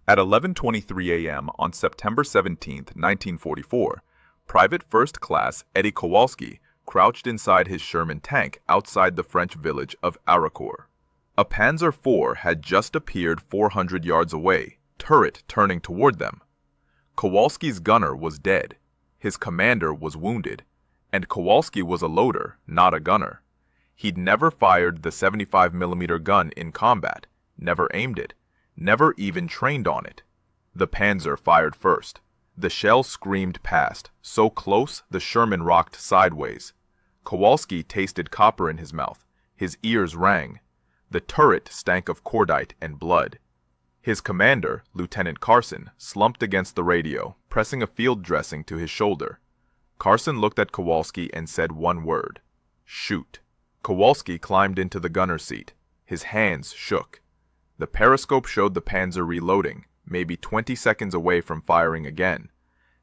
At 11:23 a.m. on September 17, 1944, Private First Class Eddie Kowalski crouched inside his Sherman tank outside the French village of Aricourt. A Panzer IV had just appeared 400 yards away, turret turning toward them. Kowalski's gunner was dead, his commander was wounded, and Kowalski was a loader, not a gunner. He'd never fired the 75mm gun in combat, never aimed it, never even trained on it. The Panzer fired first. The shell screamed past, so close the Sherman rocked sideways. Kowalski tasted copper in his mouth. His ears rang. The turret stank of cordite and blood. His commander, Lieutenant Carson, slumped against the radio, pressing a field dressing to his shoulder. Carson looked at Kowalski and said one word: "Shoot." Kowalski climbed into the gunner's seat. His hands shook. The periscope showed the Panzer reloading, maybe 20 seconds away from firing again.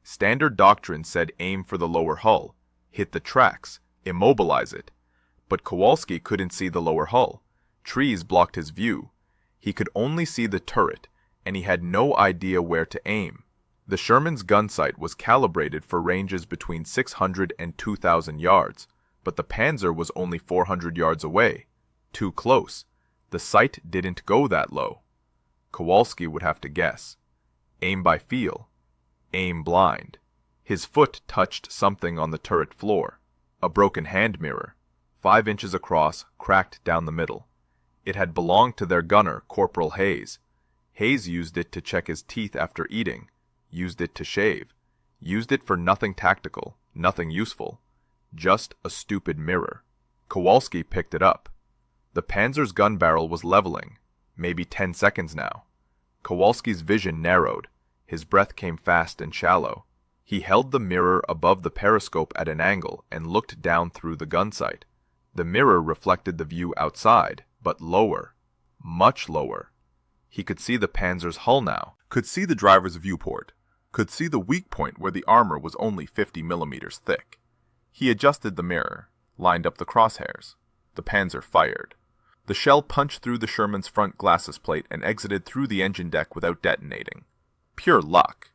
Standard doctrine said aim for the lower hull, hit the tracks, immobilize it. But Kowalski couldn't see the lower hull. Trees blocked his view. He could only see the turret, and he had no idea where to aim. The Sherman's gun sight was calibrated for ranges between 600 and 2,000 yards, but the Panzer was only 400 yards away. Too close. The sight didn't go that low. Kowalski would have to guess. Aim by feel. Aim blind. His foot touched something on the turret floor. A broken hand mirror, 5 inches across, cracked down the middle. It had belonged to their gunner, Corporal Hayes. Hayes used it to check his teeth after eating, used it to shave, used it for nothing tactical, nothing useful. Just a stupid mirror. Kowalski picked it up. The Panzer's gun barrel was leveling, maybe 10 seconds now. Kowalski's vision narrowed. His breath came fast and shallow. He held the mirror above the periscope at an angle and looked down through the gun sight. The mirror reflected the view outside, but lower, much lower. He could see the Panzer's hull now, could see the driver's viewport, could see the weak point where the armor was only 50mm thick. He adjusted the mirror, lined up the crosshairs. The Panzer fired. The shell punched through the Sherman's front glacis plate and exited through the engine deck without detonating. Pure luck.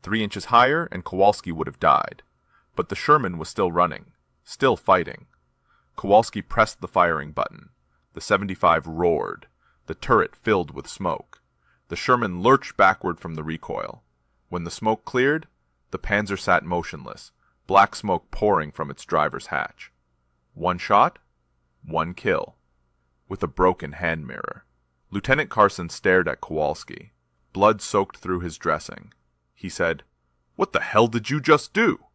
3 inches higher and Kowalski would have died. But the Sherman was still running, still fighting. Kowalski pressed the firing button. The 75 roared. The turret filled with smoke. The Sherman lurched backward from the recoil. When the smoke cleared, the Panzer sat motionless, black smoke pouring from its driver's hatch. 1 shot, 1 kill. With a broken hand mirror. Lieutenant Carson stared at Kowalski. Blood soaked through his dressing. He said, "What the hell did you just do?"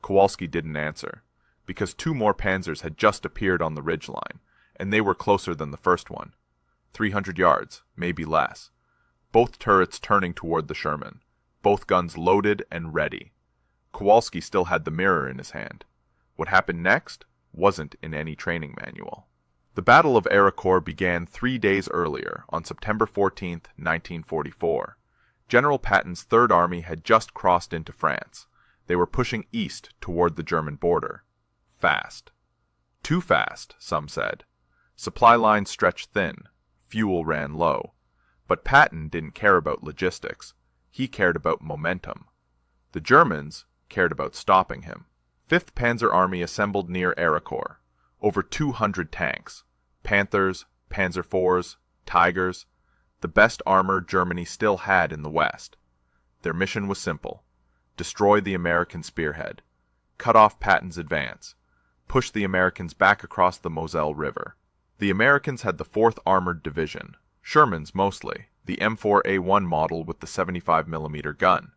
Kowalski didn't answer, because 2 more Panzers had just appeared on the ridgeline, and they were closer than the first one. 300 yards, maybe less. Both turrets turning toward the Sherman. Both guns loaded and ready. Kowalski still had the mirror in his hand. What happened next wasn't in any training manual. The Battle of Aricourt began 3 days earlier, on September 14, 1944. General Patton's Third Army had just crossed into France. They were pushing east toward the German border. Fast. Too fast, some said. Supply lines stretched thin. Fuel ran low. But Patton didn't care about logistics. He cared about momentum. The Germans cared about stopping him. 5th Panzer Army assembled near Aricourt. Over 200 tanks. Panthers, Panzer IVs, Tigers, the best armor Germany still had in the West. Their mission was simple: destroy the American spearhead, cut off Patton's advance, push the Americans back across the Moselle River. The Americans had the 4th Armored Division, Shermans mostly, the M4A1 model with the 75mm gun.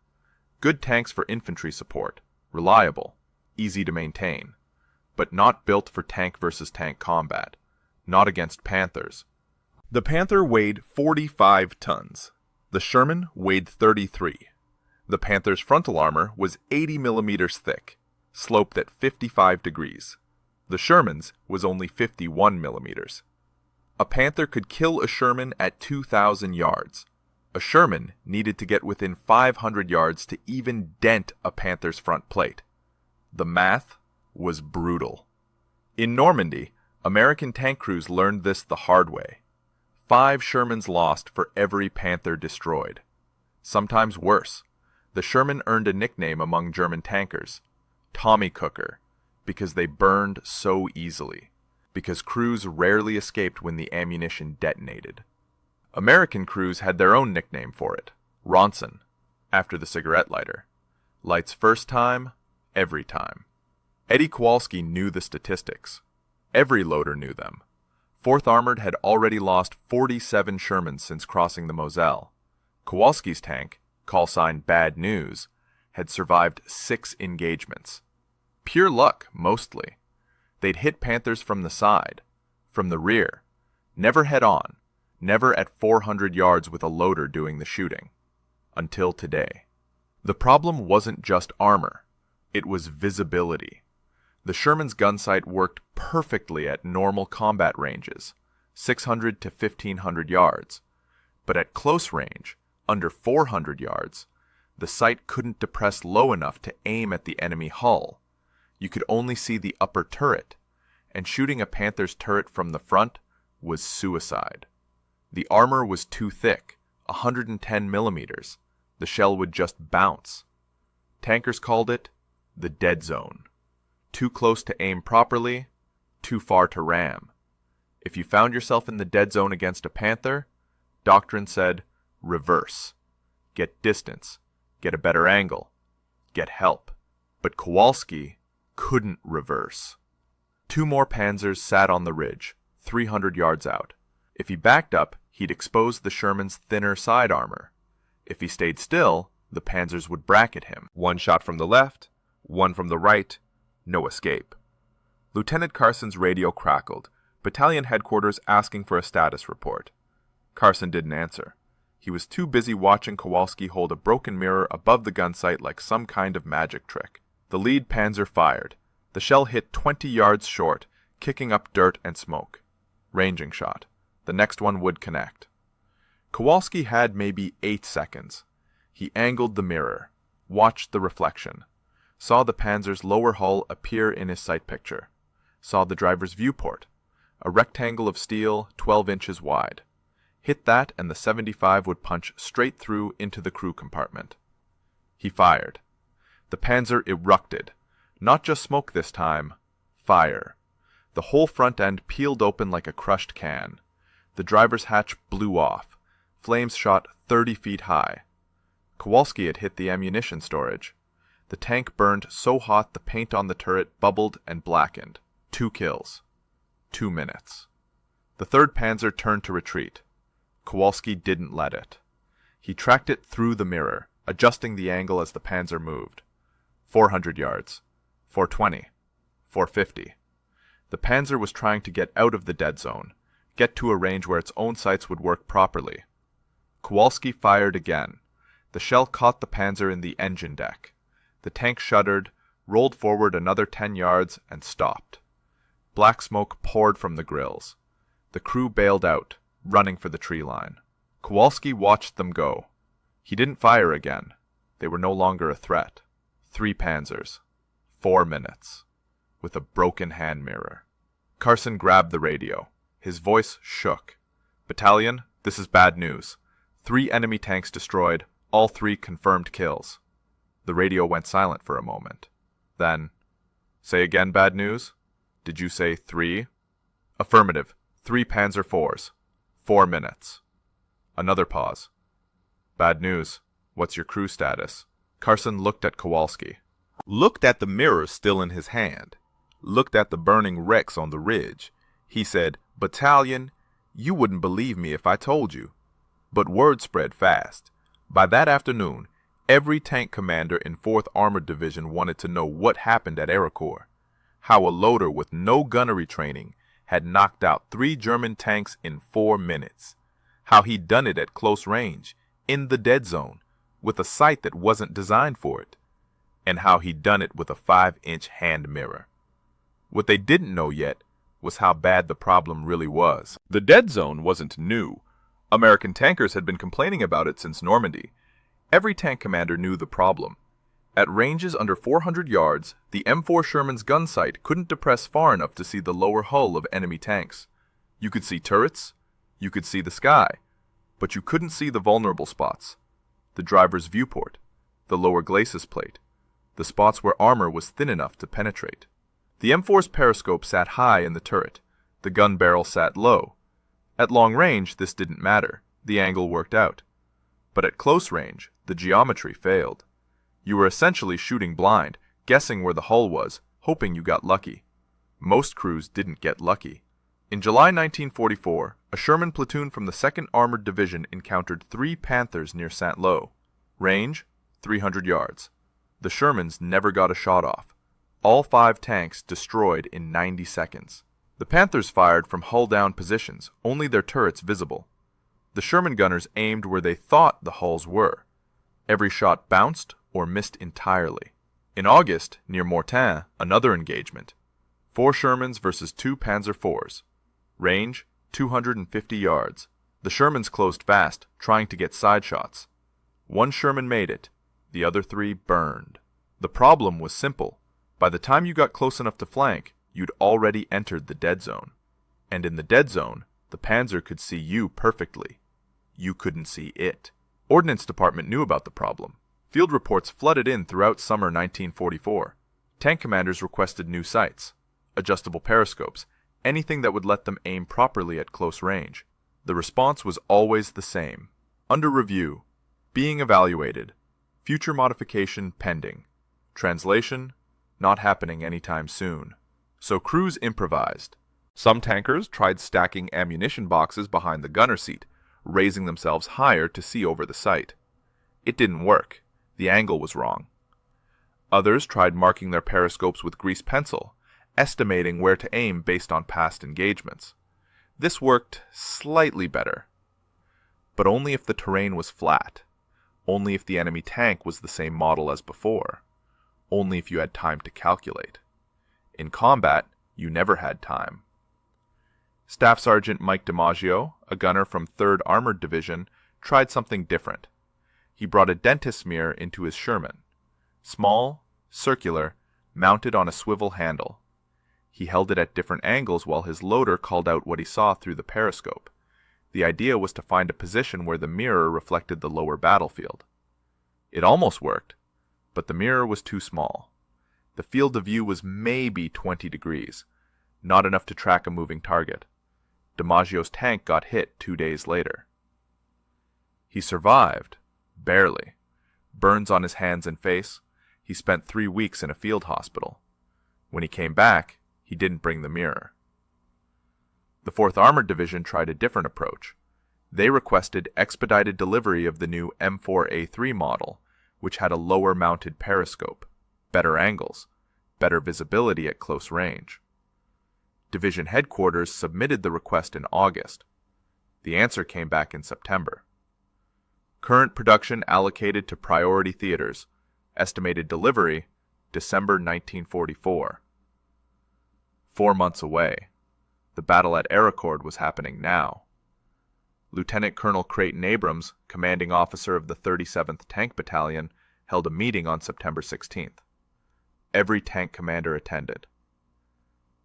Good tanks for infantry support, reliable, easy to maintain, but not built for tank versus tank combat. Not against Panthers. The Panther weighed 45 tons. The Sherman weighed 33. The Panther's frontal armor was 80mm thick, sloped at 55 degrees. The Sherman's was only 51mm. A Panther could kill a Sherman at 2,000 yards. A Sherman needed to get within 500 yards to even dent a Panther's front plate. The math was brutal. In Normandy, American tank crews learned this the hard way. 5 Shermans lost for every Panther destroyed. sometimes worse. The Sherman earned a nickname among German tankers, Tommy Cooker, because they burned so easily, because crews rarely escaped when the ammunition detonated. American crews had their own nickname for it, Ronson, after the cigarette lighter. Lights first time, every time. Eddie Kowalski knew the statistics. Every loader knew them. 4th Armored had already lost 47 Shermans since crossing the Moselle. Kowalski's tank, call sign Bad News, had survived 6 engagements. Pure luck, mostly. They'd hit Panthers from the side, from the rear, never head-on, never at 400 yards with a loader doing the shooting. Until today. The problem wasn't just armor. It was visibility. The Sherman's gun sight worked perfectly at normal combat ranges, 600 to 1500 yards. But at close range, under 400 yards, the sight couldn't depress low enough to aim at the enemy hull. You could only see the upper turret, and shooting a Panther's turret from the front was suicide. The armor was too thick, 110 millimeters. The shell would just bounce. Tankers called it the dead zone. Too close to aim properly, too far to ram. If you found yourself in the dead zone against a Panther, doctrine said, reverse. Get distance, get a better angle, get help. But Kowalski couldn't reverse. 2 more Panzers sat on the ridge, 300 yards out. If he backed up, he'd expose the Sherman's thinner side armor. If he stayed still, the Panzers would bracket him. 1 shot from the left, 1 from the right, no escape. Lieutenant Carson's radio crackled, battalion headquarters asking for a status report. Carson didn't answer. He was too busy watching Kowalski hold a broken mirror above the gun sight like some kind of magic trick. The lead Panzer fired. The shell hit 20 yards short, kicking up dirt and smoke. Ranging shot. The next one would connect. Kowalski had maybe 8 seconds. He angled the mirror, watched the reflection, saw the Panzer's lower hull appear in his sight picture, saw the driver's viewport, a rectangle of steel 12 inches wide. Hit that and the 75 would punch straight through into the crew compartment. He fired. The Panzer erupted. Not just smoke this time, fire. The whole front end peeled open like a crushed can. The driver's hatch blew off. Flames shot 30 feet high. Kowalski had hit the ammunition storage. The tank burned so hot the paint on the turret bubbled and blackened. 2 kills. 2 minutes. The 3rd Panzer turned to retreat. Kowalski didn't let it. He tracked it through the mirror, adjusting the angle as the Panzer moved. 400 yards. 420. 450. The Panzer was trying to get out of the dead zone, get to a range where its own sights would work properly. Kowalski fired again. The shell caught the Panzer in the engine deck. The tank shuddered, rolled forward another 10 yards, and stopped. Black smoke poured from the grills. The crew bailed out, running for the tree line. Kowalski watched them go. He didn't fire again. They were no longer a threat. 3 Panzers. 4 minutes. With a broken hand mirror. Carson grabbed the radio. His voice shook. Battalion, this is bad news. 3 enemy tanks destroyed, all 3 confirmed kills. The radio went silent for a moment. Then, say again bad news? Did you say 3? Affirmative. 3 Panzer IVs. 4 minutes. Another pause. Bad news. What's your crew status? Carson looked at Kowalski. Looked at the mirror still in his hand. Looked at the burning wrecks on the ridge. He said, Battalion, you wouldn't believe me if I told you. But word spread fast. By that afternoon, every tank commander in 4th Armored Division wanted to know what happened at Aricourt. How a loader with no gunnery training had knocked out 3 German tanks in 4 minutes. How he'd done it at close range, in the dead zone, with a sight that wasn't designed for it. And how he'd done it with a 5-inch hand mirror. What they didn't know yet was how bad the problem really was. The dead zone wasn't new. American tankers had been complaining about it since Normandy. Every tank commander knew the problem. At ranges under 400 yards, the M4 Sherman's gun sight couldn't depress far enough to see the lower hull of enemy tanks. You could see turrets, you could see the sky, but you couldn't see the vulnerable spots. the driver's viewport, the lower glacis plate, the spots where armor was thin enough to penetrate. The M4's periscope sat high in the turret. The gun barrel sat low. At long range, this didn't matter. The angle worked out. But at close range, the geometry failed. You were essentially shooting blind, guessing where the hull was, hoping you got lucky. Most crews didn't get lucky. In July 1944, a Sherman platoon from the 2nd Armored Division encountered 3 Panthers near Saint-Lô. Range, 300 yards. The Shermans never got a shot off. All 5 tanks destroyed in 90 seconds. The Panthers fired from hull-down positions, only their turrets visible. The Sherman gunners aimed where they thought the hulls were. Every shot bounced or missed entirely. In August, near Mortain, another engagement. 4 Shermans versus 2 Panzer IVs. Range, 250 yards. The Shermans closed fast, trying to get side shots. 1 Sherman made it. The other 3 burned. The problem was simple. By the time you got close enough to flank, you'd already entered the dead zone. And in the dead zone, the Panzer could see you perfectly. You couldn't see it. Ordnance Department knew about the problem. Field reports flooded in throughout summer 1944. Tank commanders requested new sights, adjustable periscopes, anything that would let them aim properly at close range. The response was always the same. Under review. Being evaluated. Future modification pending. Translation, not happening anytime soon. So crews improvised. Some tankers tried stacking ammunition boxes behind the gunner seat, raising themselves higher to see over the sight. It didn't work. The angle was wrong. Others tried marking their periscopes with grease pencil, estimating where to aim based on past engagements. This worked slightly better. But only if the terrain was flat. Only if the enemy tank was the same model as before. Only if you had time to calculate. In combat, you never had time. Staff Sergeant Mike DiMaggio, a gunner from 3rd Armored Division, tried something different. He brought a dentist's mirror into his Sherman. Small, circular, mounted on a swivel handle. He held it at different angles while his loader called out what he saw through the periscope. The idea was to find a position where the mirror reflected the lower battlefield. It almost worked, but the mirror was too small. The field of view was maybe 20 degrees, not enough to track a moving target. DiMaggio's tank got hit 2 days later. He survived, barely. Burns on his hands and face. He spent 3 weeks in a field hospital. When he came back, he didn't bring the mirror. The 4th Armored Division tried a different approach. They requested expedited delivery of the new M4A3 model, which had a lower-mounted periscope, better angles, better visibility at close range. Division headquarters submitted the request in August. The answer came back in September. Current production allocated to priority theaters. Estimated delivery, December 1944. 4 months away. The battle at Aricourt was happening now. Lieutenant Colonel Creighton Abrams, commanding officer of the 37th Tank Battalion, held a meeting on September 16th. Every tank commander attended.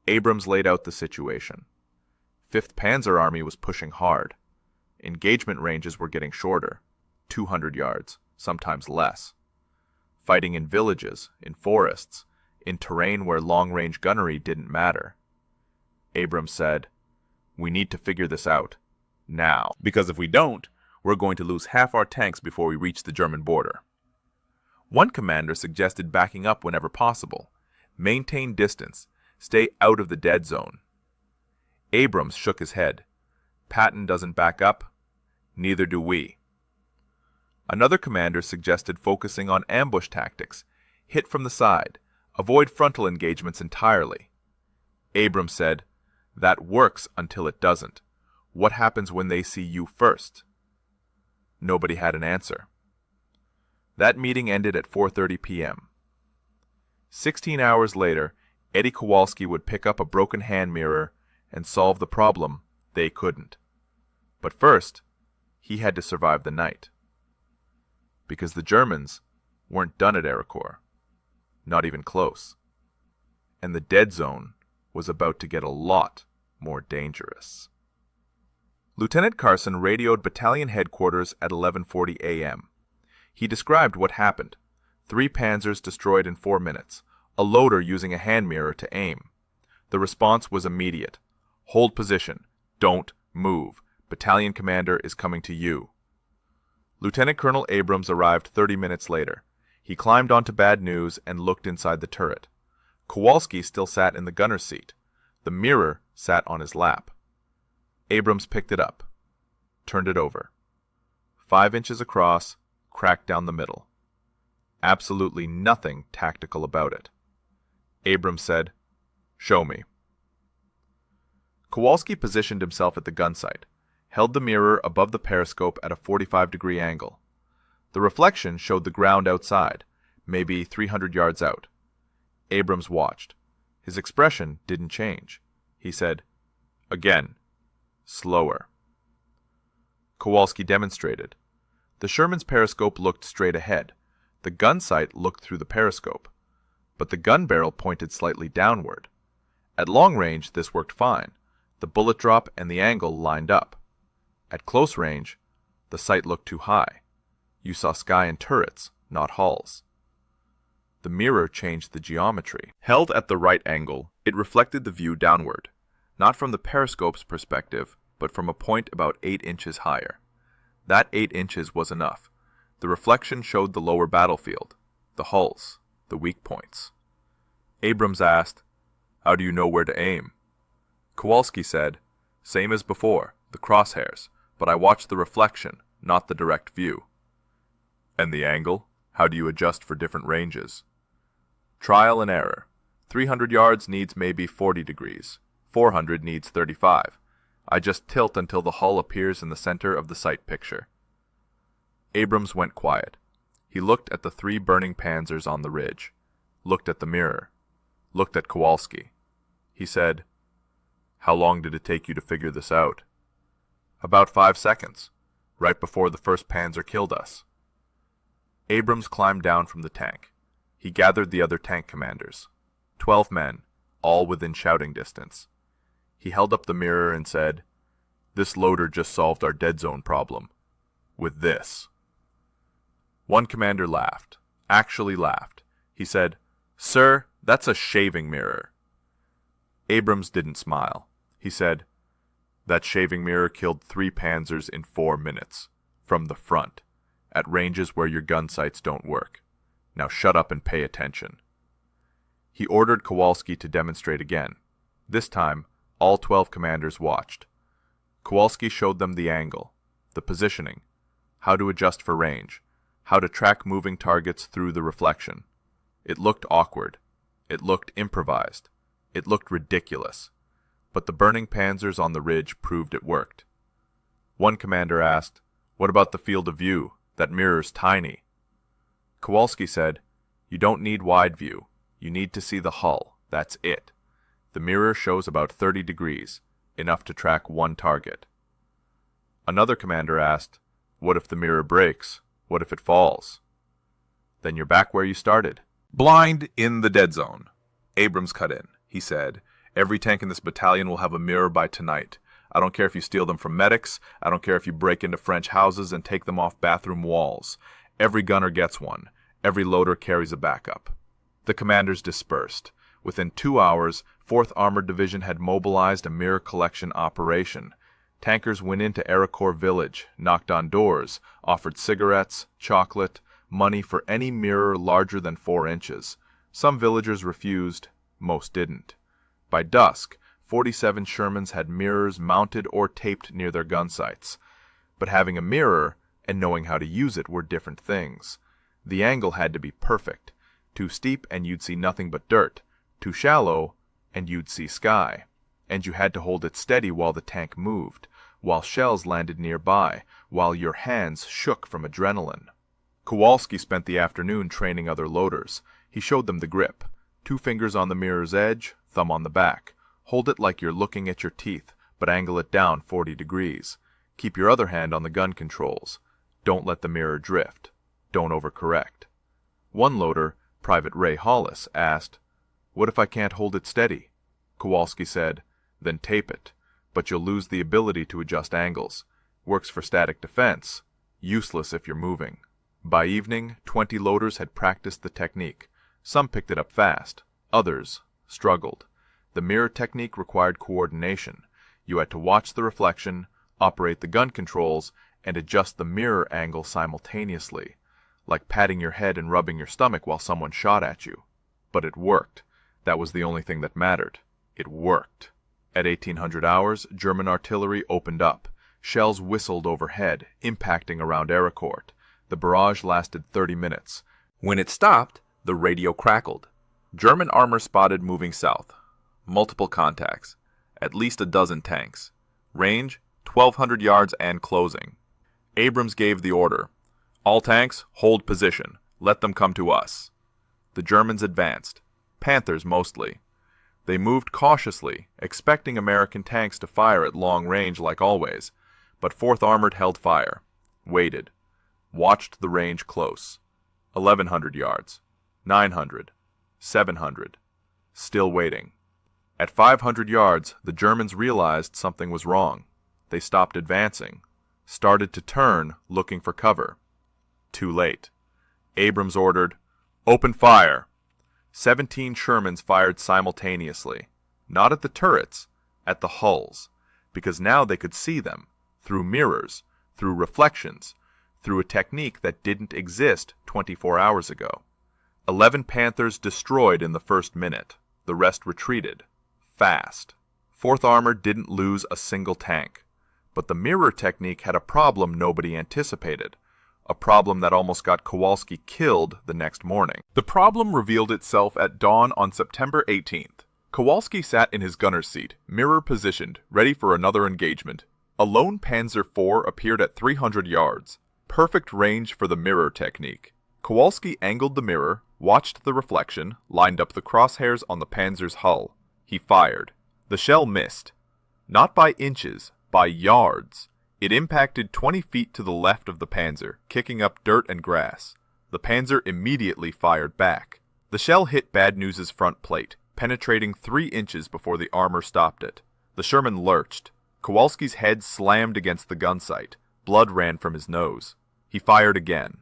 Abrams laid out the situation. 5th Panzer Army was pushing hard. Engagement ranges were getting shorter, 200 yards, sometimes less. Fighting in villages, in forests, in terrain where long-range gunnery didn't matter. Abrams said, "We need to figure this out, now, because if we don't, we're going to lose half our tanks before we reach the German border." One commander suggested backing up whenever possible, maintain distance, stay out of the dead zone. Abrams shook his head. Patton doesn't back up, neither do we. Another commander suggested focusing on ambush tactics, hit from the side, avoid frontal engagements entirely. Abrams said, "That works until it doesn't. What happens when they see you first?" Nobody had an answer. That meeting ended at 4:30 p.m. 16 hours later, Eddie Kowalski would pick up a broken hand mirror and solve the problem they couldn't. But first, he had to survive the night. Because the Germans weren't done at Aricourt. Not even close. And the dead zone was about to get a lot more dangerous. Lieutenant Carson radioed battalion headquarters at 11:40 a.m. He described what happened. 3 Panzers destroyed in 4 minutes. A loader using a hand mirror to aim. The response was immediate. Hold position. Don't move. Battalion commander is coming to you. Lieutenant Colonel Abrams arrived 30 minutes later. He climbed onto Bad News and looked inside the turret. Kowalski still sat in the gunner's seat. The mirror sat on his lap. Abrams picked it up, turned it over. 5 inches across, cracked down the middle. Absolutely nothing tactical about it. Abrams said, "Show me." Kowalski positioned himself at the gun sight, held the mirror above the periscope at a 45-degree angle. The reflection showed the ground outside, maybe 300 yards out. Abrams watched. His expression didn't change. He said, "Again. Slower." Kowalski demonstrated. The Sherman's periscope looked straight ahead. The gun sight looked through the periscope, but the gun barrel pointed slightly downward. At long range, this worked fine. The bullet drop and the angle lined up. At close range, the sight looked too high. You saw sky and turrets, not hulls. The mirror changed the geometry. Held at the right angle, it reflected the view downward, not from the periscope's perspective, but from a point about 8 inches higher. That 8 inches was enough. The reflection showed the lower battlefield, the hulls, the weak points. Abrams asked, "How do you know where to aim?" Kowalski said, "Same as before, the crosshairs, but I watched the reflection, not the direct view." "And the angle? How do you adjust for different ranges?" "Trial and error. 300 yards needs maybe 40 degrees. 400 needs 35. I just tilt until the hull appears in the center of the sight picture." Abrams went quiet. He looked at the 3 burning Panzers on the ridge, looked at the mirror, looked at Kowalski. He said, "How long did it take you to figure this out?" "About 5 seconds, right before the first Panzer killed us." Abrams climbed down from the tank. He gathered the other tank commanders. 12 men, all within shouting distance. He held up the mirror and said, "This loader just solved our dead zone problem. With this." One commander laughed. Actually laughed. He said, "Sir, that's a shaving mirror." Abrams didn't smile. He said, "That shaving mirror killed 3 Panzers in 4 minutes. From the front. At ranges where your gun sights don't work. Now shut up and pay attention." He ordered Kowalski to demonstrate again. This time, all 12 commanders watched. Kowalski showed them the angle, the positioning, how to adjust for range, how to track moving targets through the reflection. It looked awkward. It looked improvised. It looked ridiculous. But the burning Panzers on the ridge proved it worked. One commander asked, "What about the field of view? That mirror's tiny." Kowalski said, "You don't need wide view. You need to see the hull. That's it. The mirror shows about 30 degrees, enough to track one target." Another commander asked, "What if the mirror breaks? What if it falls?" "Then you're back where you started." Blind in the dead zone. Abrams cut in. He said, "Every tank in this battalion will have a mirror by tonight. I don't care if you steal them from medics. I don't care if you break into French houses and take them off bathroom walls. Every gunner gets one. Every loader carries a backup." The commanders dispersed. Within 2 hours, 4th Armored Division had mobilized a mirror collection operation. Tankers went into Arikor village, knocked on doors, offered cigarettes, chocolate, money for any mirror larger than 4 inches. Some villagers refused, most didn't. By dusk, 47 Shermans had mirrors mounted or taped near their gun sights. But having a mirror and knowing how to use it were different things. The angle had to be perfect. Too steep and you'd see nothing but dirt. Too shallow and you'd see sky. And you had to hold it steady while the tank moved, while shells landed nearby, while your hands shook from adrenaline. Kowalski spent the afternoon training other loaders. He showed them the grip. 2 fingers on the mirror's edge, thumb on the back. Hold it like you're looking at your teeth, but angle it down 40 degrees. Keep your other hand on the gun controls. Don't let the mirror drift. Don't overcorrect. One loader, Private Ray Hollis, asked, "What if I can't hold it steady?" Kowalski said, "Then tape it, but you'll lose the ability to adjust angles. Works for static defense. Useless if you're moving. By evening, 20 loaders had practiced the technique. Some picked it up fast. Others struggled. The mirror technique required coordination. You had to watch the reflection, operate the gun controls, and adjust the mirror angle simultaneously, like patting your head and rubbing your stomach while someone shot at you. But it worked. That was the only thing that mattered. It worked. At 1800 hours, German artillery opened up. Shells whistled overhead, impacting around Ericourt. The barrage lasted 30 minutes. When it stopped, the radio crackled. German armor spotted moving south. Multiple contacts. At least a dozen tanks. Range, 1,200 yards and closing. Abrams gave the order. All tanks, hold position. Let them come to us. The Germans advanced. Panthers mostly. They moved cautiously, expecting American tanks to fire at long range like always. But 4th Armored held fire. Waited. Watched the range close. 1,100 yards. 900. 700. Still waiting. At 500 yards, the Germans realized something was wrong. They stopped advancing. Started to turn, looking for cover. Too late. Abrams ordered, "Open fire!" 17 Shermans fired simultaneously. Not at the turrets, at the hulls. Because now they could see them. Through mirrors. Through reflections. Through a technique that didn't exist 24 hours ago. 11 Panthers destroyed in the first minute. The rest retreated. Fast. 4th Armored didn't lose a single tank. But the mirror technique had a problem nobody anticipated. A problem that almost got Kowalski killed the next morning. The problem revealed itself at dawn on September 18th. Kowalski sat in his gunner's seat, mirror positioned, ready for another engagement. A lone Panzer IV appeared at 300 yards. Perfect range for the mirror technique. Kowalski angled the mirror, watched the reflection, lined up the crosshairs on the Panzer's hull. He fired. The shell missed. Not by inches, by yards. It impacted 20 feet to the left of the Panzer, kicking up dirt and grass. The Panzer immediately fired back. The shell hit Bad News's front plate, penetrating 3 inches before the armor stopped it. The Sherman lurched. Kowalski's head slammed against the gun sight. Blood ran from his nose. He fired again.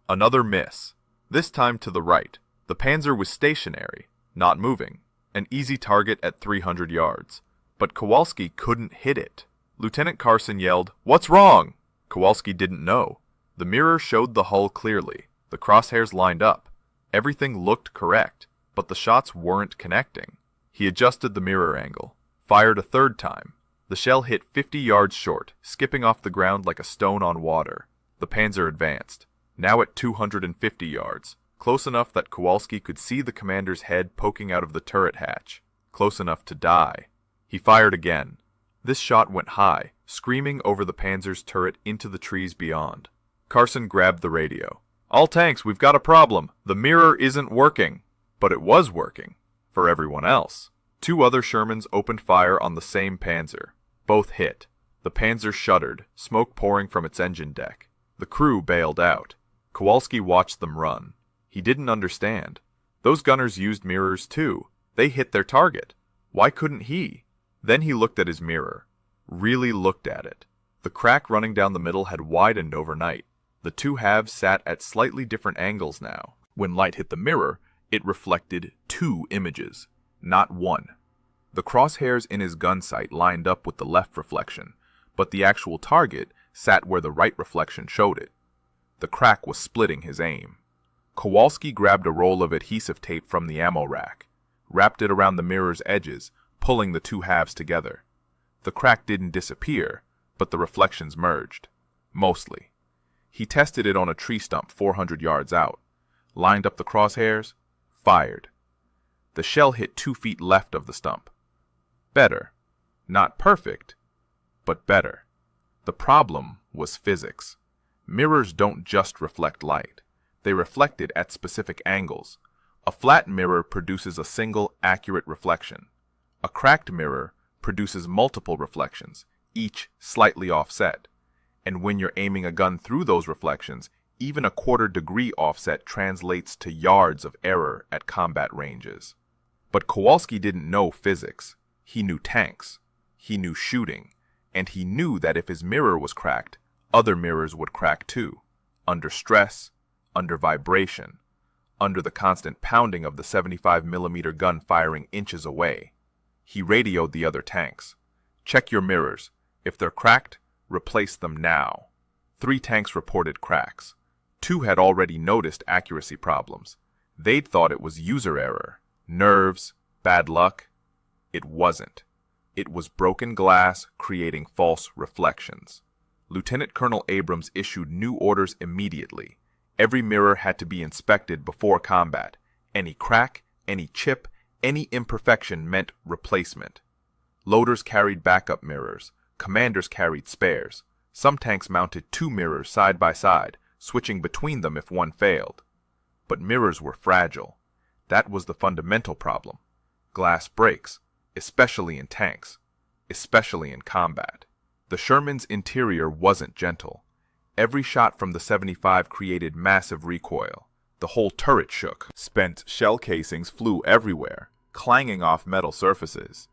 Another miss. This time to the right. The Panzer was stationary, not moving. An easy target at 300 yards. But Kowalski couldn't hit it. Lieutenant Carson yelled, "What's wrong?" Kowalski didn't know. The mirror showed the hull clearly. The crosshairs lined up. Everything looked correct, but the shots weren't connecting. He adjusted the mirror angle. Fired a third time. The shell hit 50 yards short, skipping off the ground like a stone on water. The Panzer advanced. Now at 250 yards. Close enough that Kowalski could see the commander's head poking out of the turret hatch. Close enough to die. He fired again. This shot went high, screaming over the Panzer's turret into the trees beyond. Carson grabbed the radio. "All tanks, we've got a problem. The mirror isn't working." But it was working. For everyone else. 2 other Shermans opened fire on the same Panzer. Both hit. The Panzer shuddered, smoke pouring from its engine deck. The crew bailed out. Kowalski watched them run. He didn't understand. Those gunners used mirrors too. They hit their target. Why couldn't he? Then he looked at his mirror. Really looked at it. The crack running down the middle had widened overnight. The 2 halves sat at slightly different angles now. When light hit the mirror, it reflected 2 images, not 1. The crosshairs in his gun sight lined up with the left reflection, but the actual target sat where the right reflection showed it. The crack was splitting his aim. Kowalski grabbed a roll of adhesive tape from the ammo rack, wrapped it around the mirror's edges, pulling the 2 halves together. The crack didn't disappear, but the reflections merged. Mostly. He tested it on a tree stump 400 yards out, lined up the crosshairs, fired. The shell hit 2 feet left of the stump. Better. Not perfect, but better. The problem was physics. Mirrors don't just reflect light. They reflect it at specific angles. A flat mirror produces a single accurate reflection. A cracked mirror produces multiple reflections, each slightly offset. And when you're aiming a gun through those reflections, even a 1/4 degree offset translates to yards of error at combat ranges. But Kowalski didn't know physics. He knew tanks. He knew shooting. And he knew that if his mirror was cracked, other mirrors would crack too. Under stress, under vibration, under the constant pounding of the 75mm gun firing inches away. He radioed the other tanks. "Check your mirrors. If they're cracked, replace them now." 3 tanks reported cracks. 2 had already noticed accuracy problems. They'd thought it was user error, nerves, bad luck. It wasn't. It was broken glass creating false reflections. Lieutenant Colonel Abrams issued new orders immediately. Every mirror had to be inspected before combat. Any crack, any chip, any imperfection meant replacement. Loaders carried backup mirrors. Commanders carried spares. Some tanks mounted 2 mirrors side by side, switching between them if one failed. But mirrors were fragile. That was the fundamental problem. Glass breaks, especially in tanks, especially in combat. The Sherman's interior wasn't gentle. Every shot from the 75 created massive recoil. The whole turret shook. Spent shell casings flew everywhere, clanging off metal surfaces.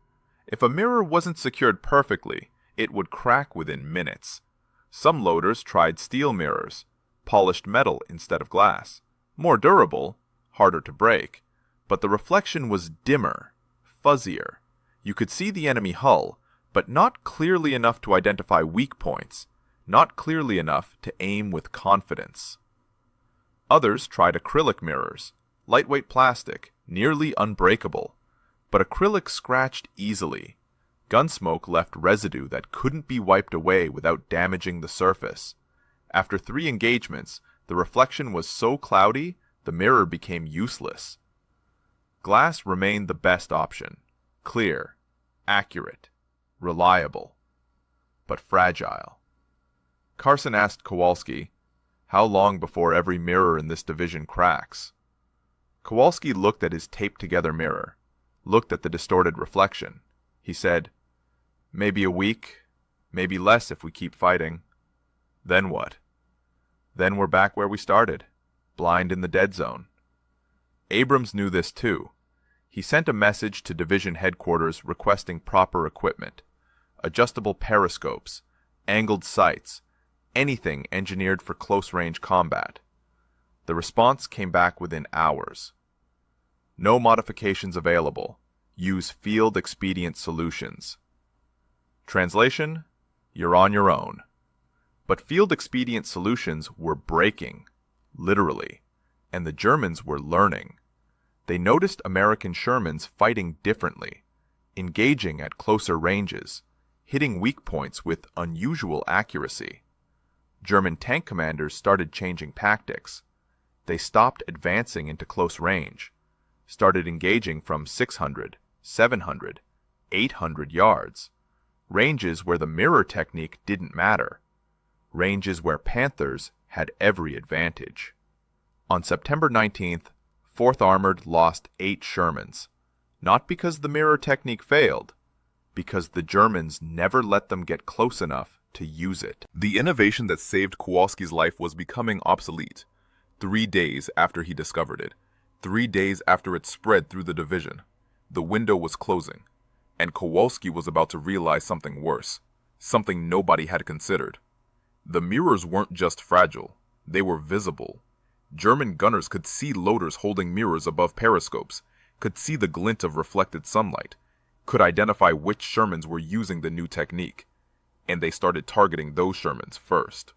If a mirror wasn't secured perfectly, it would crack within minutes. Some loaders tried steel mirrors, polished metal instead of glass. More durable, harder to break, but the reflection was dimmer, fuzzier. You could see the enemy hull, but not clearly enough to identify weak points, not clearly enough to aim with confidence. Others tried acrylic mirrors, lightweight plastic, nearly unbreakable, but acrylic scratched easily. Gunsmoke left residue that couldn't be wiped away without damaging the surface. After 3 engagements, the reflection was so cloudy, the mirror became useless. Glass remained the best option. Clear, accurate, reliable, but fragile. Carson asked Kowalski, "How long before every mirror in this division cracks?" Kowalski looked at his taped-together mirror, looked at the distorted reflection. He said, "Maybe a week, maybe less if we keep fighting." "Then what?" "Then we're back where we started, blind in the dead zone." Abrams knew this too. He sent a message to division headquarters requesting proper equipment, adjustable periscopes, angled sights, anything engineered for close-range combat. The response came back within hours. "No modifications available. Use field expedient solutions." Translation: you're on your own. But field expedient solutions were breaking, literally, and the Germans were learning. They noticed American Shermans fighting differently, engaging at closer ranges, hitting weak points with unusual accuracy. German tank commanders started changing tactics. They stopped advancing into close range, started engaging from 600, 700, 800 yards, ranges where the mirror technique didn't matter, ranges where Panthers had every advantage. On September 19th, 4th Armored lost 8 Shermans, not because the mirror technique failed, because the Germans never let them get close enough to use it. The innovation that saved Kowalski's life was becoming obsolete. 3 days after he discovered it, 3 days after it spread through the division, the window was closing, and Kowalski was about to realize something worse, something nobody had considered. The mirrors weren't just fragile, they were visible. German gunners could see loaders holding mirrors above periscopes, could see the glint of reflected sunlight, could identify which Shermans were using the new technique, and they started targeting those Shermans first.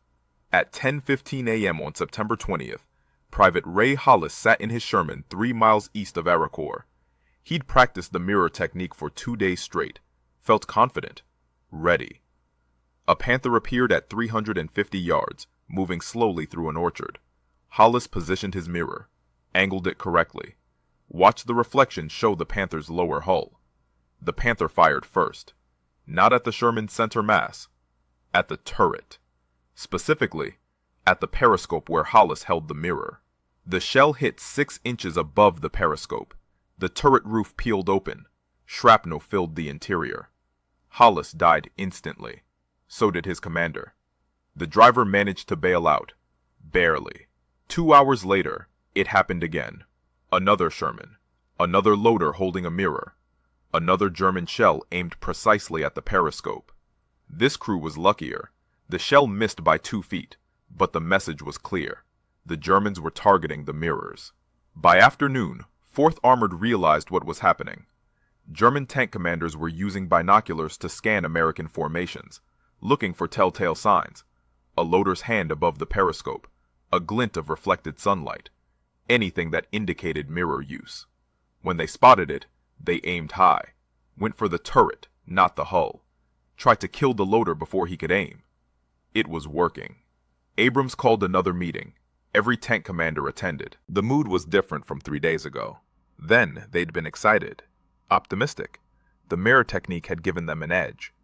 At 10:15 a.m. on September 20th, Private Ray Hollis sat in his Sherman 3 miles east of Aracore. He'd practiced the mirror technique for 2 days straight, felt confident, ready. A Panther appeared at 350 yards, moving slowly through an orchard. Hollis positioned his mirror, angled it correctly, watched the reflection show the Panther's lower hull. The Panther fired first, not at the Sherman's center mass, at the turret. Specifically, at the periscope where Hollis held the mirror. The shell hit 6 inches above the periscope. The turret roof peeled open. Shrapnel filled the interior. Hollis died instantly. So did his commander. The driver managed to bail out. Barely. 2 hours later, it happened again. Another Sherman. Another loader holding a mirror. Another German shell aimed precisely at the periscope. This crew was luckier. The shell missed by 2 feet, but the message was clear. The Germans were targeting the mirrors. By afternoon, 4th Armored realized what was happening. German tank commanders were using binoculars to scan American formations, looking for telltale signs. A loader's hand above the periscope, a glint of reflected sunlight, anything that indicated mirror use. When they spotted it, they aimed high, went for the turret, not the hull, tried to kill the loader before he could aim. It was working. Abrams called another meeting. Every tank commander attended. The mood was different from 3 days ago. Then they'd been excited, optimistic. The mirror technique had given them an edge.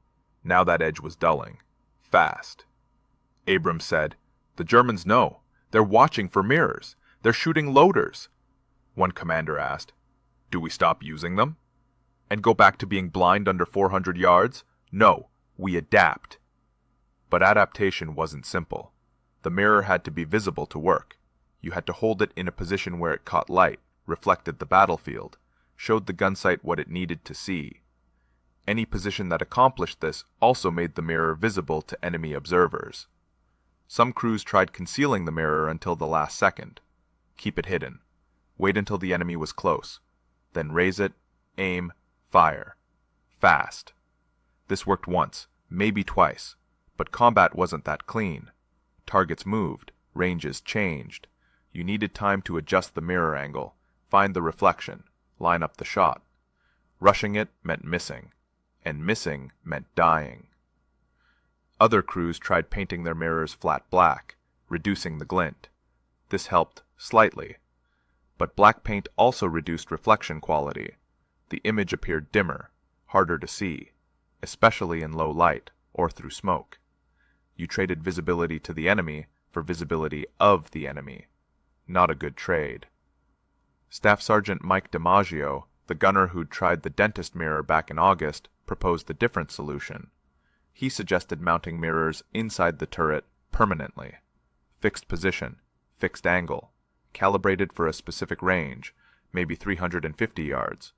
Now that edge was dulling, fast. Abrams said, "The Germans know. They're watching for mirrors. They're shooting loaders." One commander asked, "Do we stop using them? And go back to being blind under 400 yards? No, we adapt." But adaptation wasn't simple. The mirror had to be visible to work. You had to hold it in a position where it caught light, reflected the battlefield, showed the gun sight what it needed to see. Any position that accomplished this also made the mirror visible to enemy observers. Some crews tried concealing the mirror until the last second. Keep it hidden. Wait until the enemy was close. Then raise it, aim, fire. Fast. This worked once, maybe twice, but combat wasn't that clean. Targets moved, ranges changed. You needed time to adjust the mirror angle, find the reflection, line up the shot. Rushing it meant missing, and missing meant dying. Other crews tried painting their mirrors flat black, reducing the glint. This helped slightly, but black paint also reduced reflection quality. The image appeared dimmer, harder to see, especially in low light or through smoke. You traded visibility to the enemy for visibility of the enemy. Not a good trade. Staff Sergeant Mike DiMaggio, the gunner who'd tried the dentist mirror back in August, proposed a different solution. He suggested mounting mirrors inside the turret permanently. Fixed position, fixed angle, calibrated for a specific range, maybe 350 yards.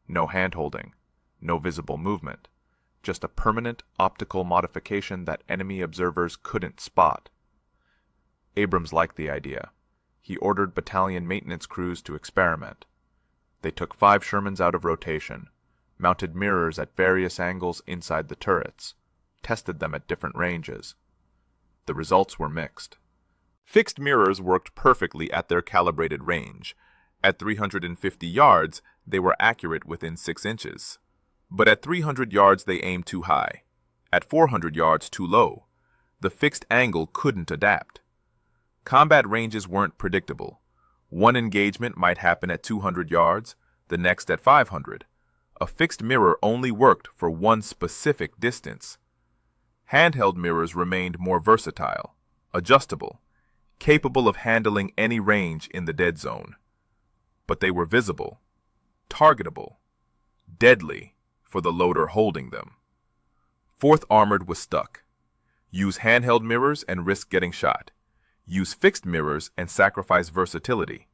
No hand-holding, no visible movement. Just a permanent optical modification that enemy observers couldn't spot. Abrams liked the idea. He ordered battalion maintenance crews to experiment. They took 5 Shermans out of rotation, mounted mirrors at various angles inside the turrets, tested them at different ranges. The results were mixed. Fixed mirrors worked perfectly at their calibrated range. At 350 yards, they were accurate within 6 inches. But at 300 yards they aimed too high. At 400 yards too low. The fixed angle couldn't adapt. Combat ranges weren't predictable. One engagement might happen at 200 yards, the next at 500. A fixed mirror only worked for one specific distance. Handheld mirrors remained more versatile, adjustable, capable of handling any range in the dead zone. But they were visible, targetable, deadly for the loader holding them. 4th Armored was stuck. Use handheld mirrors and risk getting shot. Use fixed mirrors and sacrifice versatility.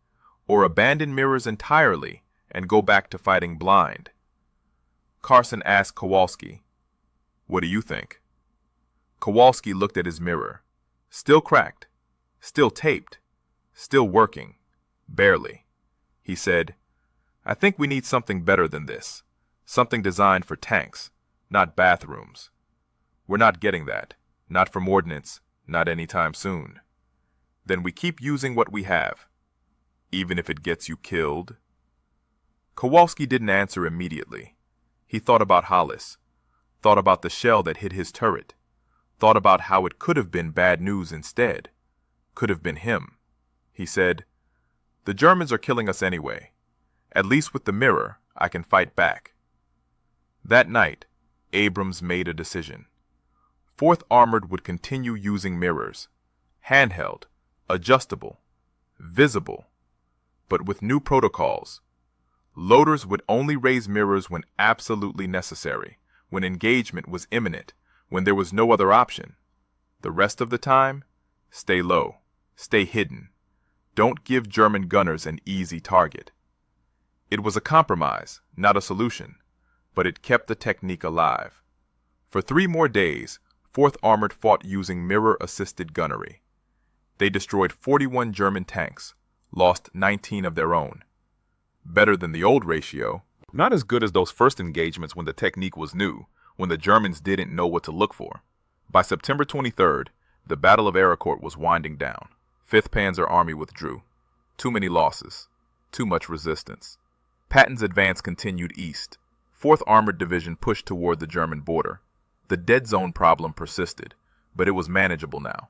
Or abandon mirrors entirely and go back to fighting blind. Carson asked Kowalski, "What do you think?" Kowalski looked at his mirror. Still cracked, still taped, still working, barely. He said, "I think we need something better than this. Something designed for tanks, not bathrooms. We're not getting that, not from ordnance, not anytime soon. Then we keep using what we have, even if it gets you killed." Kowalski didn't answer immediately. He thought about Hollis, thought about the shell that hit his turret, thought about how it could have been bad news instead, could have been him. He said, "The Germans are killing us anyway. At least with the mirror, I can fight back." That night, Abrams made a decision. 4th Armored would continue using mirrors, handheld, adjustable, visible, but with new protocols. Loaders would only raise mirrors when absolutely necessary, when engagement was imminent, when there was no other option. The rest of the time, stay low, stay hidden. Don't give German gunners an easy target. It was a compromise, not a solution, but it kept the technique alive. For 3 more days, 4th Armored fought using mirror-assisted gunnery. They destroyed 41 German tanks, lost 19 of their own. Better than the old ratio. Not as good as those first engagements when the technique was new, when the Germans didn't know what to look for. By September 23rd, the Battle of Aricourt was winding down. 5th Panzer Army withdrew. Too many losses. Too much resistance. Patton's advance continued east. 4th Armored Division pushed toward the German border. The dead zone problem persisted, but it was manageable now.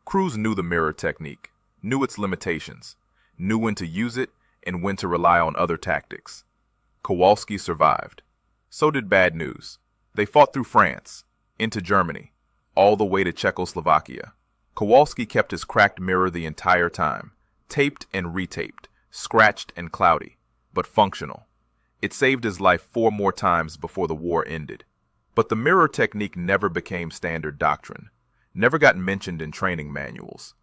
Crews knew the mirror technique, knew its limitations, knew when to use it and when to rely on other tactics. Kowalski survived. So did Bad News. They fought through France, into Germany, all the way to Czechoslovakia. Kowalski kept his cracked mirror the entire time, taped and retaped, scratched and cloudy, but functional. It saved his life 4 more times before the war ended. But the mirror technique never became standard doctrine, never got mentioned in training manuals,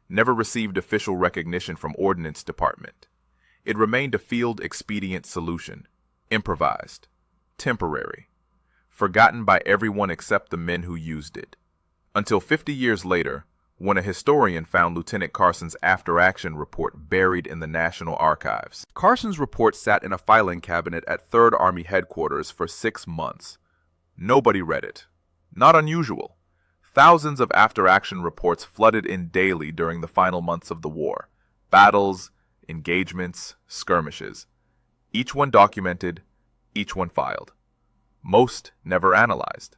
never received official recognition from Ordnance Department. It remained a field expedient solution, improvised, temporary, forgotten by everyone except the men who used it. Until 50 years later, when a historian found Lieutenant Carson's after-action report buried in the National Archives. Carson's report sat in a filing cabinet at 3rd Army Headquarters for 6 months. Nobody read it. Not unusual. Thousands of after-action reports flooded in daily during the final months of the war. Battles, engagements, skirmishes. Each one documented, each one filed. Most never analyzed.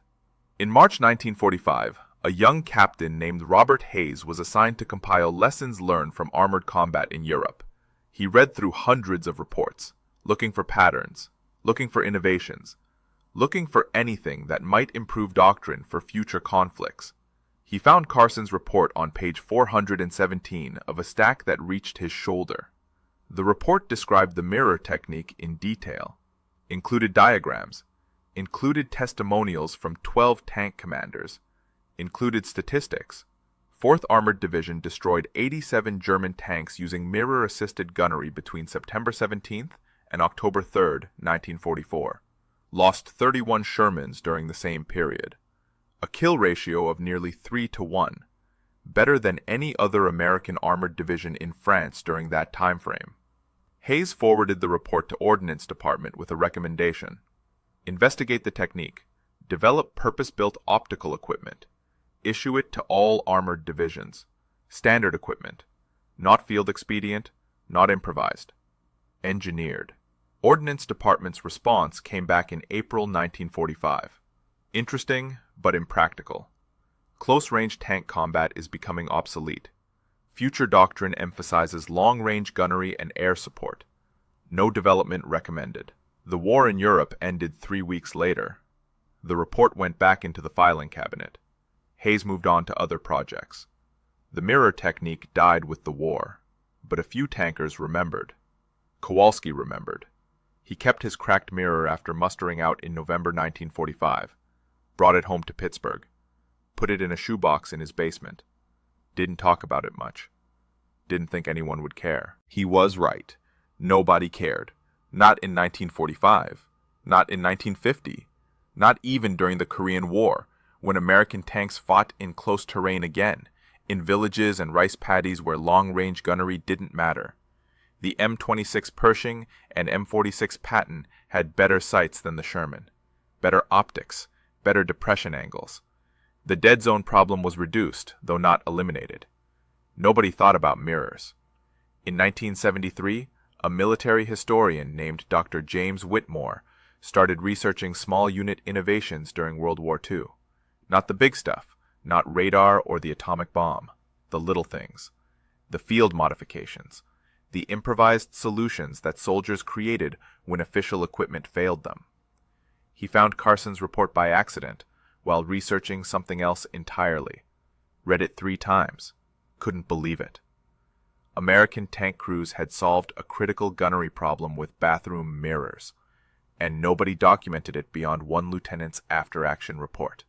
In March 1945, a young captain named Robert Hayes was assigned to compile lessons learned from armored combat in Europe. He read through hundreds of reports, looking for patterns, looking for innovations, looking for anything that might improve doctrine for future conflicts. He found Carson's report on page 417 of a stack that reached his shoulder. The report described the mirror technique in detail, included diagrams, included testimonials from 12 tank commanders, included statistics. 4th Armored Division destroyed 87 German tanks using mirror-assisted gunnery between September 17th and October 3rd, 1944. Lost 31 Shermans during the same period. A kill ratio of nearly 3-to-1, better than any other American armored division in France during that time frame. Hayes forwarded the report to Ordnance Department with a recommendation. Investigate the technique. Develop purpose-built optical equipment. Issue it to all armored divisions. Standard equipment. Not field expedient, not improvised. Engineered. Ordnance Department's response came back in April 1945. Interesting, but impractical. Close-range tank combat is becoming obsolete. Future doctrine emphasizes long-range gunnery and air support. No development recommended. The war in Europe ended 3 weeks later. The report went back into the filing cabinet. Hayes moved on to other projects. The mirror technique died with the war, but a few tankers remembered. Kowalski remembered. He kept his cracked mirror after mustering out in November 1945, brought it home to Pittsburgh, put it in a shoebox in his basement. Didn't talk about it much. Didn't think anyone would care. He was right. Nobody cared. Not in 1945. Not in 1950. Not even during the Korean War, when American tanks fought in close terrain again, in villages and rice paddies where long-range gunnery didn't matter. The M26 Pershing and M46 Patton had better sights than the Sherman, better optics, better depression angles. The dead zone problem was reduced, though not eliminated. Nobody thought about mirrors. In 1973, a military historian named Dr. James Whitmore started researching small unit innovations during World War II. Not the big stuff, not radar or the atomic bomb, the little things, the field modifications, the improvised solutions that soldiers created when official equipment failed them. He found Carson's report by accident while researching something else entirely. Read it 3 times. Couldn't believe it. American tank crews had solved a critical gunnery problem with bathroom mirrors, and nobody documented it beyond one lieutenant's after-action report.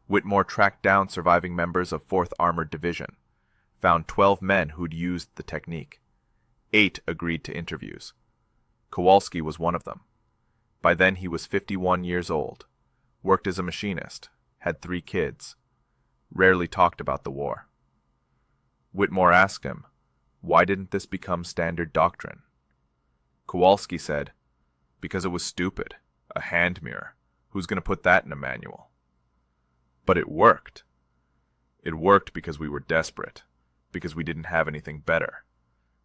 Whitmore tracked down surviving members of 4th Armored Division, found 12 men who'd used the technique. 8 agreed to interviews. Kowalski was one of them. By then he was 51 years old, worked as a machinist, had 3 kids, rarely talked about the war. Whitmore asked him, "Why didn't this become standard doctrine?" Kowalski said, "Because it was stupid. A hand mirror. Who's going to put that in a manual?" But it worked. It worked because we were desperate, because we didn't have anything better.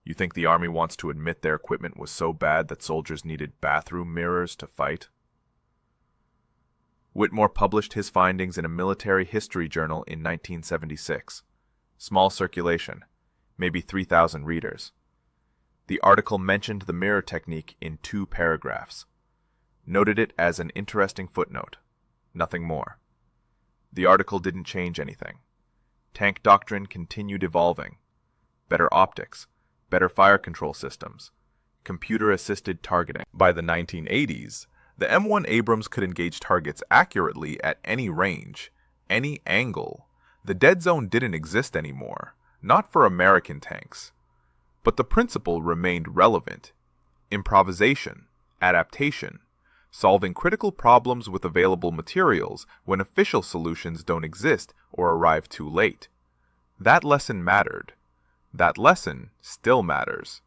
You think the Army wants to admit their equipment was so bad that soldiers needed bathroom mirrors to fight? Whitmore published his findings in a military history journal in 1976. Small circulation, maybe 3,000 readers. The article mentioned the mirror technique in 2 paragraphs. Noted it as an interesting footnote. Nothing more. The article didn't change anything. Tank doctrine continued evolving. Better optics, better fire control systems, computer-assisted targeting. By the 1980s, the M1 Abrams could engage targets accurately at any range, any angle. The dead zone didn't exist anymore, not for American tanks. But the principle remained relevant. Improvisation, adaptation, solving critical problems with available materials when official solutions don't exist or arrive too late. That lesson mattered. That lesson still matters.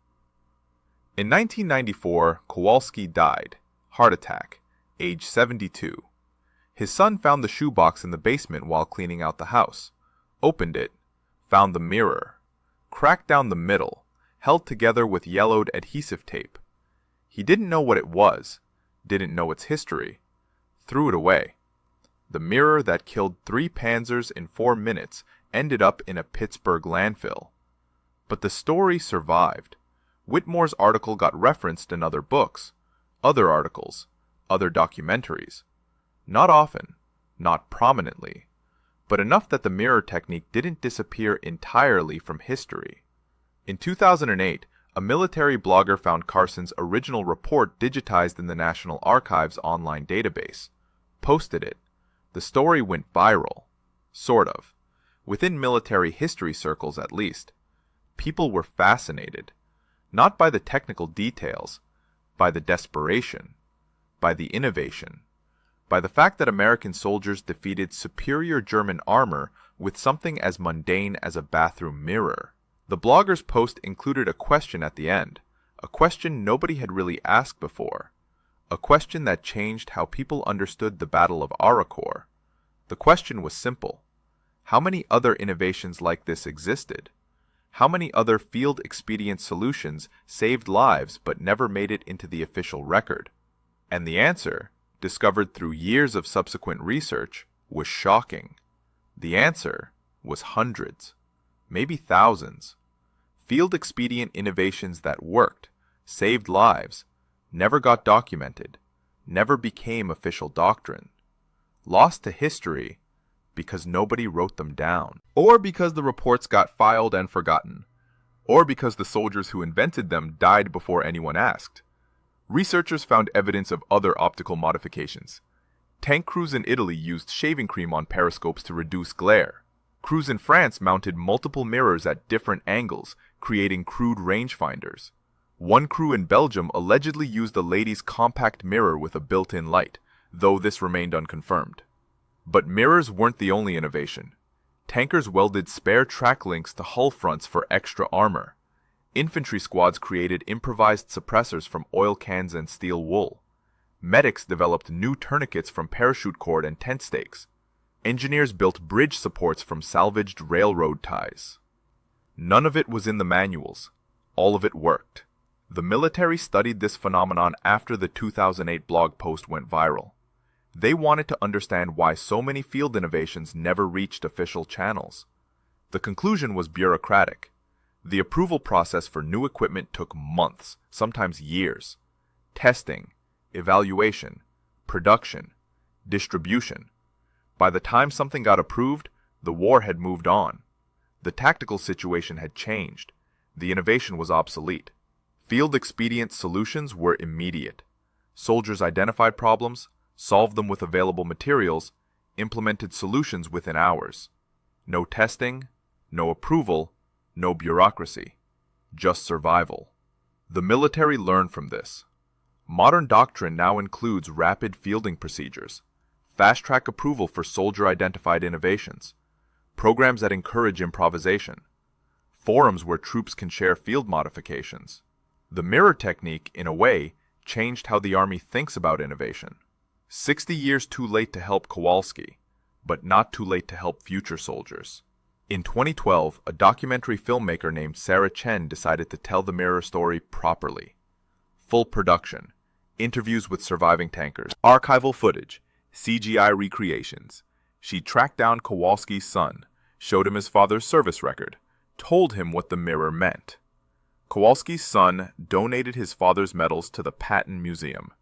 In 1994, Kowalski died. Heart attack, age 72. His son found the shoebox in the basement while cleaning out the house. Opened it, found the mirror. Cracked down the middle, held together with yellowed adhesive tape. He didn't know what it was, didn't know its history. Threw it away. The mirror that killed 3 Panzers in 4 minutes ended up in a Pittsburgh landfill. But the story survived. Whitmore's article got referenced in other books, other articles, other documentaries. Not often, not prominently, but enough that the mirror technique didn't disappear entirely from history. In 2008, a military blogger found Carson's original report digitized in the National Archives online database. Posted it. The story went viral. Sort of. Within military history circles, at least. People were fascinated. Not by the technical details, by the desperation, by the innovation, by the fact that American soldiers defeated superior German armor with something as mundane as a bathroom mirror. The blogger's post included a question at the end, a question nobody had really asked before, a question that changed how people understood the Battle of Araucourt. The question was simple. How many other innovations like this existed? How many other field expedient solutions saved lives but never made it into the official record? And the answer, discovered through years of subsequent research, was shocking. The answer was hundreds, maybe thousands. Field expedient innovations that worked, saved lives, never got documented, never became official doctrine. Lost to history because nobody wrote them down. Or because the reports got filed and forgotten. Or because the soldiers who invented them died before anyone asked. Researchers found evidence of other optical modifications. Tank crews in Italy used shaving cream on periscopes to reduce glare. Crews in France mounted multiple mirrors at different angles, creating crude rangefinders. One crew in Belgium allegedly used a lady's compact mirror with a built-in light, though this remained unconfirmed. But mirrors weren't the only innovation. Tankers welded spare track links to hull fronts for extra armor. Infantry squads created improvised suppressors from oil cans and steel wool. Medics developed new tourniquets from parachute cord and tent stakes. Engineers built bridge supports from salvaged railroad ties. None of it was in the manuals. All of it worked. The military studied this phenomenon after the 2008 blog post went viral. They wanted to understand why so many field innovations never reached official channels. The conclusion was bureaucratic. The approval process for new equipment took months, sometimes years. Testing, evaluation, production, distribution. By the time something got approved, the war had moved on. The tactical situation had changed. The innovation was obsolete. Field expedient solutions were immediate. Soldiers identified problems, solved them with available materials, implemented solutions within hours. No testing, no approval, no bureaucracy. Just survival. The military learned from this. Modern doctrine now includes rapid fielding procedures, fast-track approval for soldier-identified innovations, programs that encourage improvisation, forums where troops can share field modifications. The mirror technique, in a way, changed how the Army thinks about innovation. 60 years too late to help Kowalski, but not too late to help future soldiers. In 2012, a documentary filmmaker named Sarah Chen decided to tell the mirror story properly. Full production, interviews with surviving tankers, archival footage, CGI recreations. She tracked down Kowalski's son, showed him his father's service record, told him what the mirror meant. Kowalski's son donated his father's medals to the Patton Museum.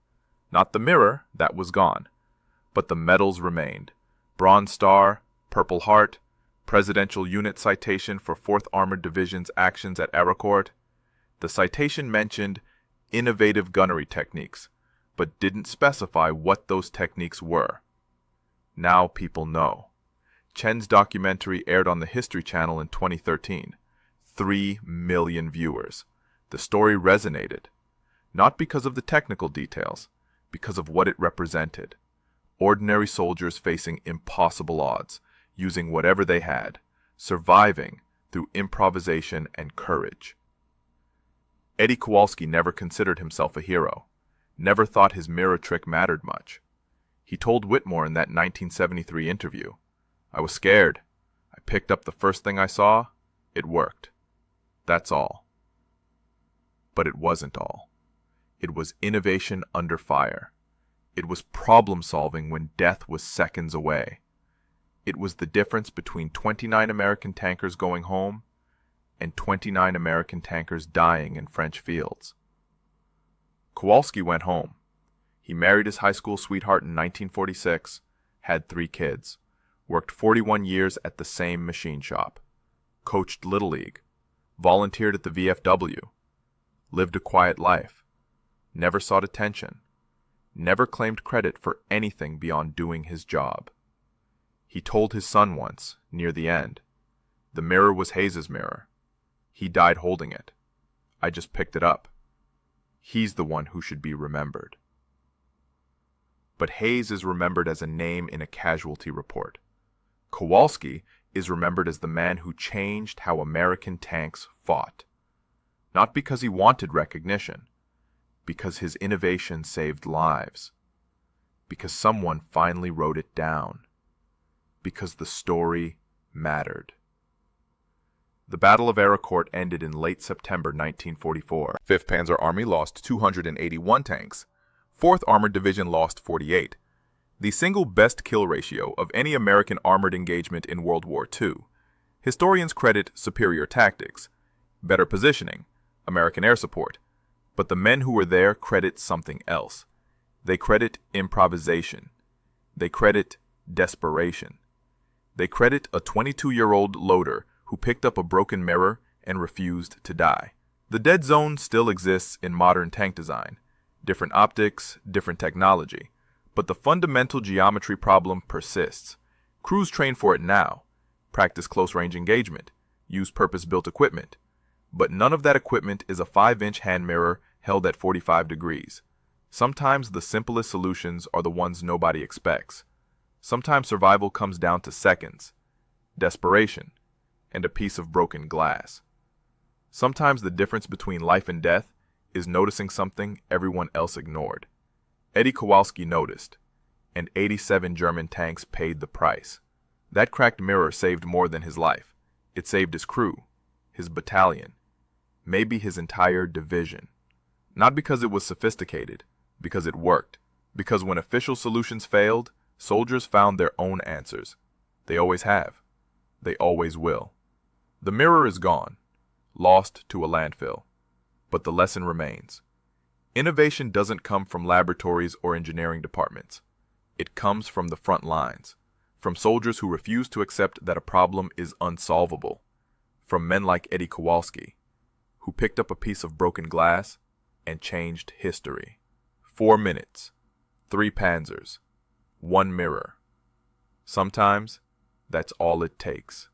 Not the mirror, that was gone, but the medals remained. Bronze Star, Purple Heart, Presidential Unit Citation for 4th Armored Division's actions at Aracourt. The citation mentioned innovative gunnery techniques, but didn't specify what those techniques were. Now people know. Chen's documentary aired on the History Channel in 2013. 3 million viewers. The story resonated, not because of the technical details, because of what it represented. Ordinary soldiers facing impossible odds, using whatever they had, surviving through improvisation and courage. Eddie Kowalski never considered himself a hero, never thought his mirror trick mattered much. He told Whitmore in that 1973 interview, "I was scared. I picked up the first thing I saw. It worked. That's all." But it wasn't all. It was innovation under fire. It was problem solving when death was seconds away. It was the difference between 29 American tankers going home and 29 American tankers dying in French fields. Kowalski went home. He married his high school sweetheart in 1946, had 3 kids, worked 41 years at the same machine shop, coached Little League, volunteered at the VFW, lived a quiet life, never sought attention, never claimed credit for anything beyond doing his job. He told his son once, near the end, the mirror was Hayes's mirror. He died holding it. I just picked it up. He's the one who should be remembered. But Hayes is remembered as a name in a casualty report. Kowalski is remembered as the man who changed how American tanks fought. Not because he wanted recognition, because his innovation saved lives, because someone finally wrote it down, because the story mattered. The Battle of Aracourt ended in late September 1944. 5th Panzer Army lost 281 tanks. 4th Armored Division lost 48. The single best kill ratio of any American armored engagement in World War II. Historians credit superior tactics, better positioning, American air support, but the men who were there credit something else. They credit improvisation. They credit desperation. They credit a 22-year-old loader who picked up a broken mirror and refused to die. The dead zone still exists in modern tank design. Different optics, different technology. But the fundamental geometry problem persists. Crews train for it now, practice close-range engagement, use purpose-built equipment. But none of that equipment is a 5-inch hand mirror held at 45 degrees. Sometimes the simplest solutions are the ones nobody expects. Sometimes survival comes down to seconds, desperation, and a piece of broken glass. Sometimes the difference between life and death is noticing something everyone else ignored. Eddie Kowalski noticed, and 87 German tanks paid the price. That cracked mirror saved more than his life. It saved his crew, his battalion, maybe his entire division. Not because it was sophisticated, because it worked. Because when official solutions failed, soldiers found their own answers. They always have. They always will. The mirror is gone, lost to a landfill. But the lesson remains. Innovation doesn't come from laboratories or engineering departments. It comes from the front lines, from soldiers who refuse to accept that a problem is unsolvable, from men like Eddie Kowalski, who picked up a piece of broken glass and changed history. 4 minutes, 3 Panzers, 1 mirror. Sometimes, that's all it takes.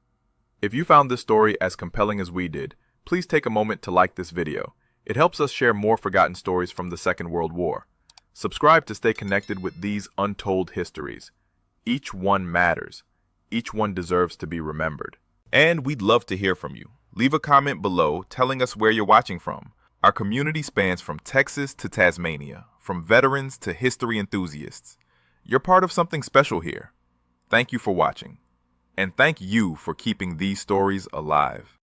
If you found this story as compelling as we did, please take a moment to like this video. It helps us share more forgotten stories from the Second World War. Subscribe to stay connected with these untold histories. Each one matters. Each one deserves to be remembered. And we'd love to hear from you. Leave a comment below telling us where you're watching from. Our community spans from Texas to Tasmania, from veterans to history enthusiasts. You're part of something special here. Thank you for watching. And thank you for keeping these stories alive.